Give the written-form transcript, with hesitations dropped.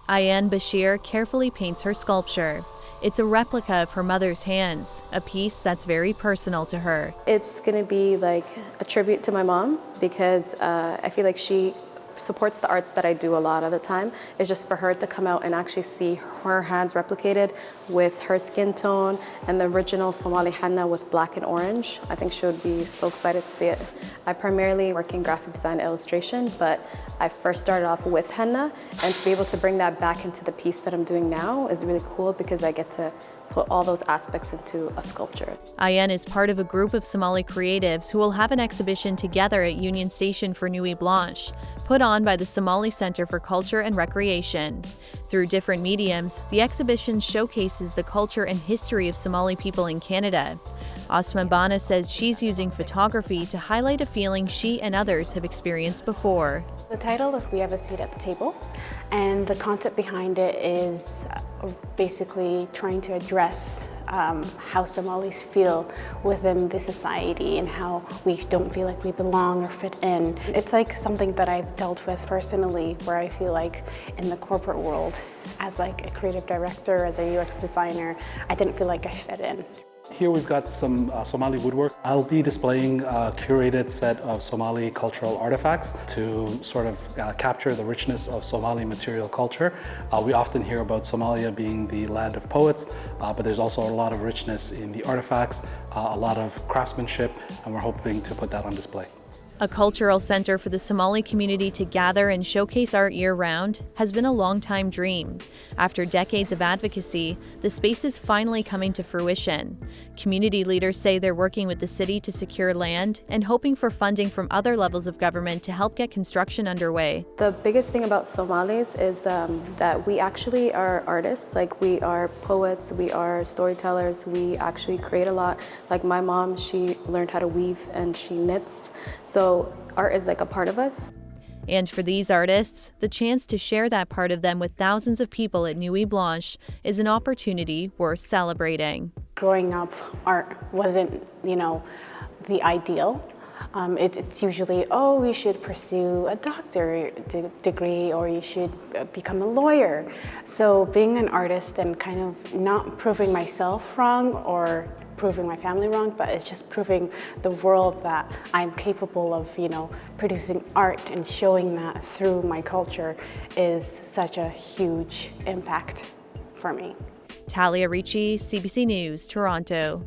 Ayaan Bashir carefully paints her sculpture. It's a replica of her mother's hands, a piece that's very personal to her. It's going to be like a tribute to my mom because I feel like she supports the arts that I do a lot of the time. It's just for her to come out and actually see her hands replicated with her skin tone and the original Somali henna with black and orange. I think she would be so excited to see it. I primarily work in graphic design and illustration, but I first started off with henna, and to be able to bring that back into the piece that I'm doing now is really cool because I get to put all those aspects into a sculpture. Ayaan is part of a group of Somali creatives who will have an exhibition together at Union Station for Nuit Blanche, put on by the Somali Center for Culture and Recreation. Through different mediums, the exhibition showcases the culture and history of Somali people in Canada. Asma Bana says she's using photography to highlight a feeling she and others have experienced before. The title is We Have a Seat at the Table, and the concept behind it is basically trying to address how Somalis feel within the society and how we don't feel like we belong or fit in. It's like something that I've dealt with personally, where I feel like in the corporate world, as like a creative director, as a UX designer, I didn't feel like I fit in. Here we've got some Somali woodwork. I'll be displaying a curated set of Somali cultural artifacts to sort of capture the richness of Somali material culture. We often hear about Somalia being the land of poets, but there's also a lot of richness in the artifacts, a lot of craftsmanship, and we're hoping to put that on display. A cultural center for the Somali community to gather and showcase art year-round has been a long-time dream. After decades of advocacy, the space is finally coming to fruition. Community leaders say they're working with the city to secure land and hoping for funding from other levels of government to help get construction underway. The biggest thing about Somalis is that we actually are artists. Like, we are poets, we are storytellers, we actually create a lot. Like my mom, she learned how to weave and she knits. So art is like a part of us. And for these artists, the chance to share that part of them with thousands of people at Nuit Blanche is an opportunity worth celebrating. Growing up, art wasn't, the ideal. It's usually, oh, you should pursue a doctorate degree or you should become a lawyer. So being an artist and kind of not proving myself wrong or proving my family wrong, but it's just proving the world that I'm capable of, producing art and showing that through my culture is such a huge impact for me. Talia, Ricci, CBC News, Toronto.